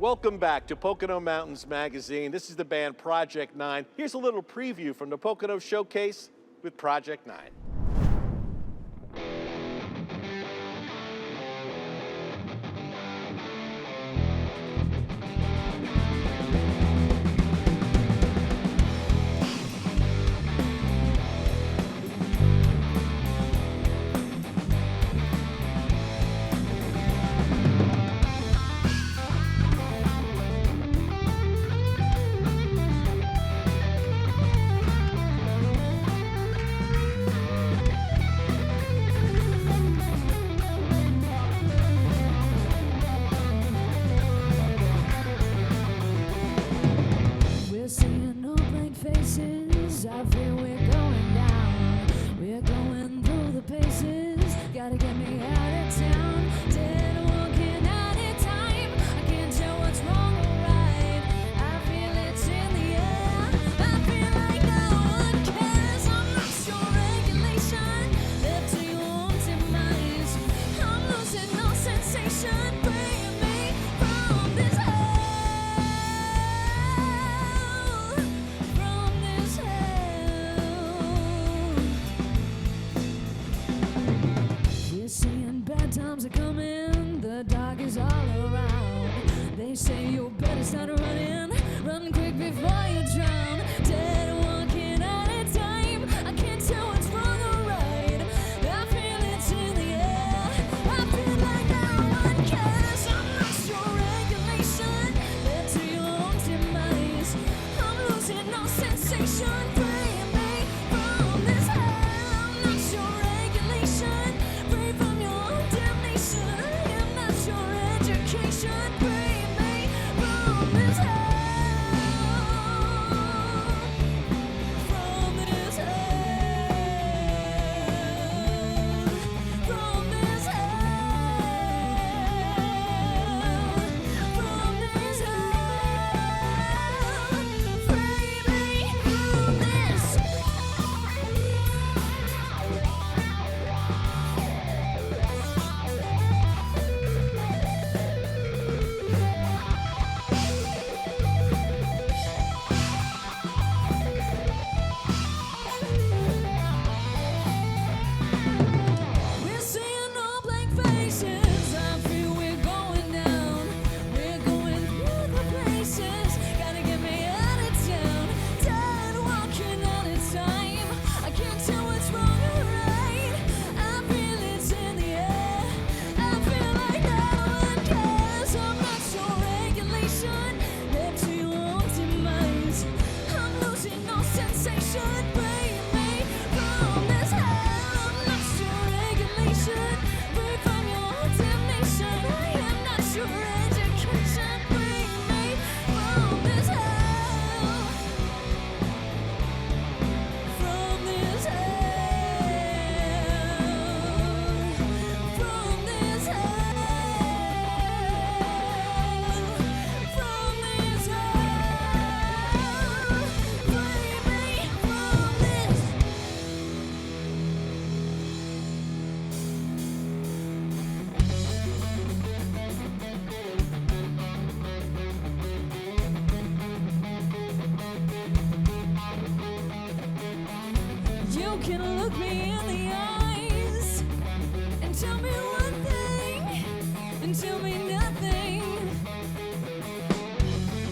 Welcome back to Pocono Mountains Magazine. This is the band Project 9. Here's a little preview from the Pocono Showcase with Project 9. We're seeing no blank faces. I feel we're going down. We're going through the paces. Gotta get me out of town. Dead walking out of time. I can't tell what's wrong or right. I feel it's in the air. I feel like no one cares. I'm not your regulation. Left to your own demise. I'm losing no sensation. Bring me from this We're seeing bad times are coming, the dark is all around. They say you better start running, run quick before you drown. Dead walking out of time, I can't tell what's wrong or right. I feel it's in the air, I feel like no one cares. I'm not your regulation, led to your own demise. I'm losing no sensation, free me from this hell. I'm not your regulation, free from your own damnation. I am not your education, free me from this hell. From this hell. From this hell. From this hell. Free me from this. We're seeing no blank faces. I feel we're going down. We're going through the places. Gotta get me out of town. Dead walking out of time. I can't tell what's wrong or right. I feel it's in the air. I feel like no one cares. I'm not your regulation. Led to your own demise. I'm losing no sensation. Bring me from this hell. I'm not your regulation. Free from your own damnation. I am not your education. Bring me from this hell. From this hell. From this hell. From this hell. Free me from this. You can look me in the eyes and tell me one thing and tell me nothing.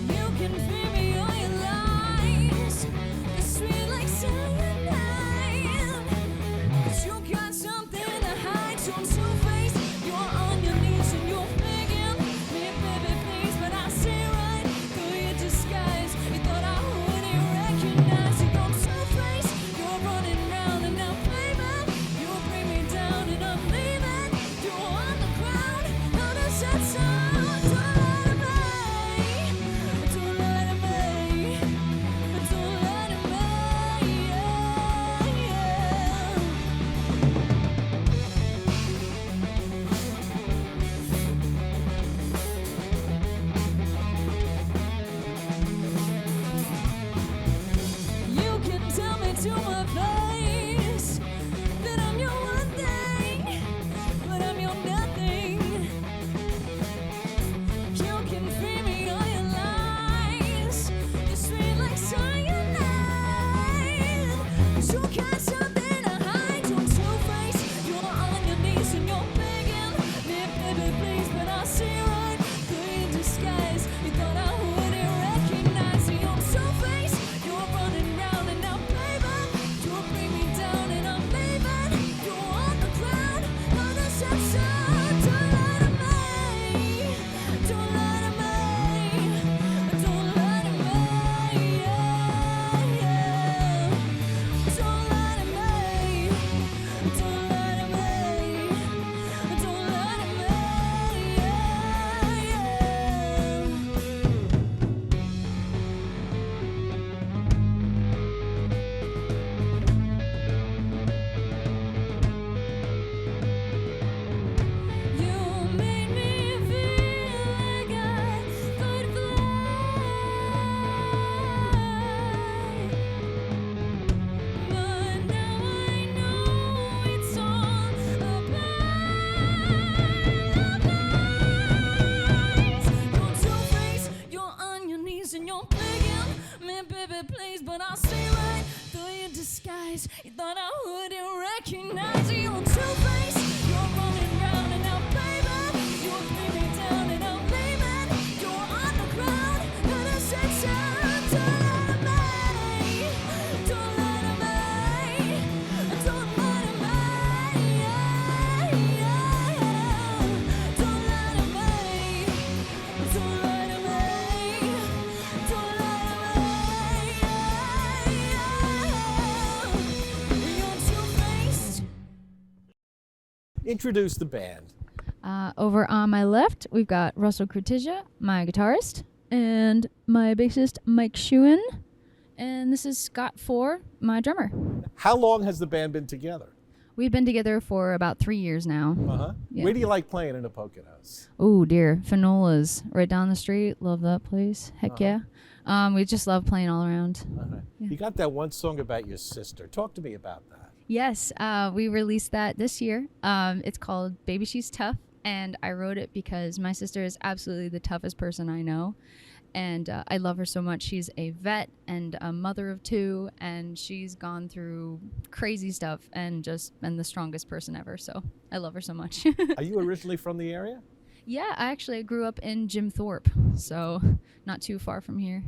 You can feed me all your lies, they're sweet like cyanide. 'Cause you got something to hide, you're two-faced. You're on your knees and you're begging me, baby, please. But I see right through your disguise. You thought I wouldn't recognize you. You're two-faced, you're running round and eyes. You thought I wouldn't recognize you. You're two-faced. You're running round and out, baby. You're creeping down and out, baby. You're on the ground, and I said, so don't lie to me. Don't lie to me. Don't lie to me. Don't lie to me. Don't lie to me. Don't lie to me. You're two-faced. Introduce the band. Over on my left, we've got Russell Curtizia, my guitarist, and my bassist, Mike Shewan. And this is Scott Four, my drummer. How long has the band been together? We've been together for about 3 years now. Uh-huh. Yeah. Where do you like playing in the Poconos? Oh dear, Finola's right down the street. Love that place. Heck yeah. We just love playing all around. You got that one song about your sister. Talk to me about that. Yes, we released that this year. It's called Baby She's Tough, and I wrote it because my sister is absolutely the toughest person I know, and I love her so much. She's a vet and a mother of two, and she's gone through crazy stuff and just been the strongest person ever, so I love her so much. Are you originally from the area? Yeah, I actually grew up in Jim Thorpe, so not too far from here.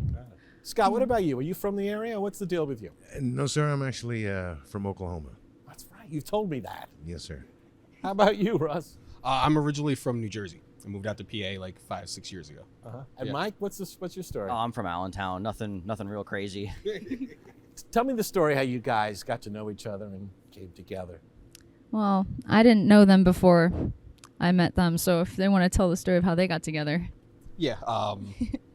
Scott, what about you? Are you from the area? What's the deal with you? No, sir. I'm actually from Oklahoma. That's right. You've told me that. Yes, sir. How about you, Russ? I'm originally from New Jersey. I moved out to PA like 5-6 years ago. And Mike, what's your story? I'm from Allentown. Nothing real crazy. Tell me the story how you guys got to know each other and came together. Well, I didn't know them before I met them, so if they want to tell the story of how they got together. Yeah,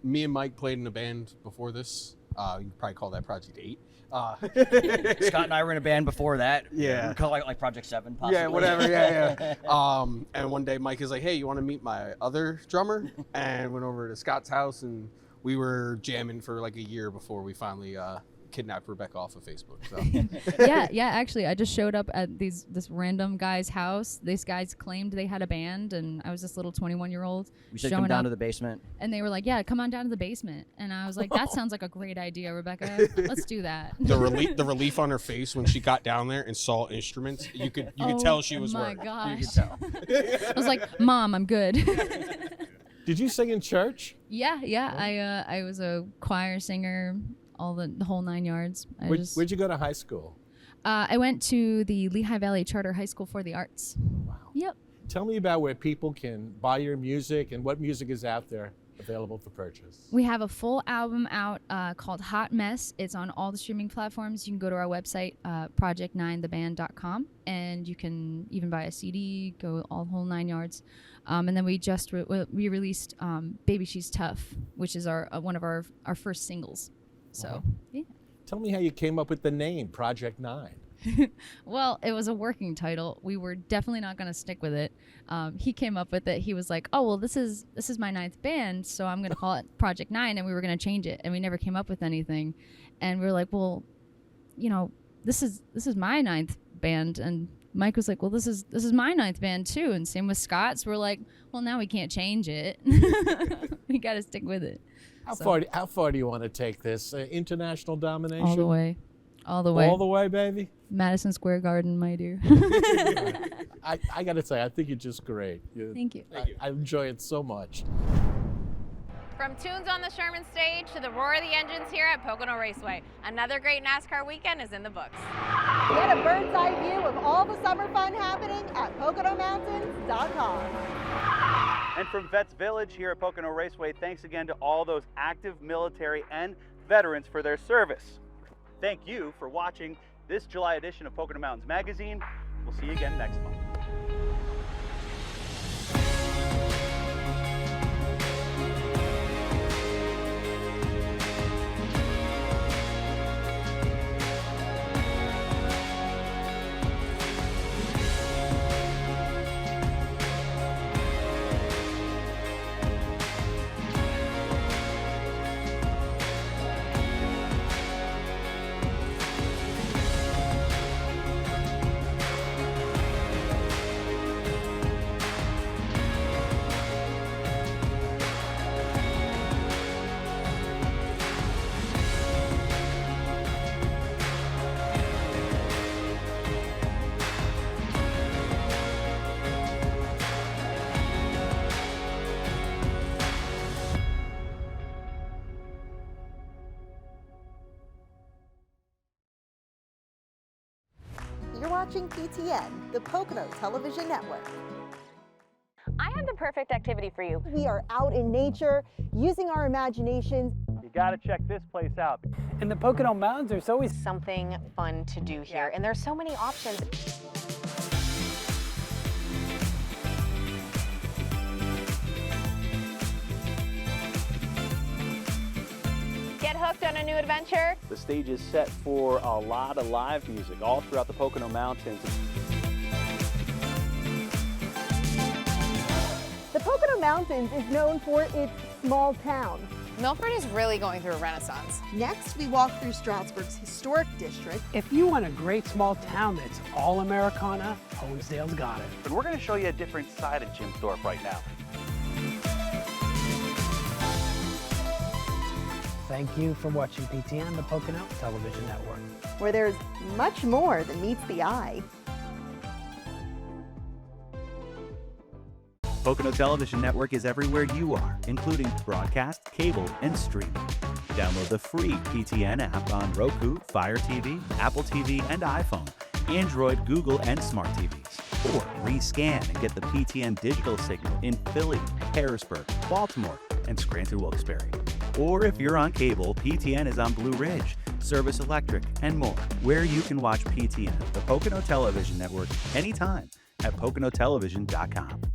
me and Mike played in a band before this. You could probably call that Project 8. Scott and I were in a band before that. Yeah. We call it like Project 7, possibly. Yeah, whatever, yeah. And one day Mike is like, hey, you want to meet my other drummer? And went over to Scott's house, and we were jamming for like a year before we finally kidnapped Rebecca off of Facebook. So. yeah, actually, I just showed up at this random guy's house. These guys claimed they had a band, and I was this little 21-year-old. We said come down to the basement. And they were like, yeah, come on down to the basement. And I was like, that sounds like a great idea, Rebecca. Let's do that. The relief on her face when she got down there and saw instruments, you could tell she was worried. Oh my gosh. You could tell. I was like, Mom, I'm good. Did you sing in church? Yeah. I was a choir singer, all the whole 9 yards. Where'd you go to high school? I went to the Lehigh Valley Charter High School for the Arts. Wow. Yep. Tell me about where people can buy your music and what music is out there available for purchase. We have a full album out called Hot Mess. It's on all the streaming platforms. You can go to our website, project9theband.com, and you can even buy a CD, go all whole 9 yards. And then we just we released Baby She's Tough, which is one of our first singles. So, yeah. Tell me how you came up with the name Project 9. Well, it was a working title. We were definitely not going to stick with it. He came up with it. He was like, "Oh, well, this is my 9th band, so I'm going to call it Project 9," and we were going to change it, and we never came up with anything. And we were like, "Well, this is my 9th band," and Mike was like, "Well, this is my 9th band too," and same with Scott. So we're like, "Well, now we can't change it. We got to stick with it." How far do you want to take this? International domination? All the way. All the way. All the way, baby? Madison Square Garden, my dear. I got to say, I think you're just great. Thank you. I enjoy it so much. From tunes on the Sherman stage to the roar of the engines here at Pocono Raceway, another great NASCAR weekend is in the books. Get a bird's eye view of all the summer fun happening at poconomountains.com. And from Vets Village here at Pocono Raceway, thanks again to all those active military and veterans for their service. Thank you for watching this July edition of Pocono Mountains Magazine. We'll see you again next month. watching PTN, the Pocono Television Network. I have the perfect activity for you. We are out in nature, using our imaginations. You gotta check this place out. In the Pocono Mountains, there's always Something fun to do here, and there's so many options. Get hooked on a new adventure? The stage is set for a lot of live music all throughout the Pocono Mountains. The Pocono Mountains is known for its small towns. Milford is really going through a renaissance. Next, we walk through Stroudsburg's historic district. If you want a great small town that's all Americana, Honesdale's got it. But we're gonna show you a different side of Jimsdorf right now. Thank you for watching PTN, the Pocono Television Network. Where there's much more than meets the eye. Pocono Television Network is everywhere you are, including broadcast, cable, and streaming. Download the free PTN app on Roku, Fire TV, Apple TV, and iPhone, Android, Google, and smart TVs. Or rescan and get the PTN digital signal in Philly, Harrisburg, Baltimore, and Scranton Wilkes-Barre. Or if you're on cable, PTN is on Blue Ridge, Service Electric, and more, where you can watch PTN, the Pocono Television Network, anytime at poconotelevision.com.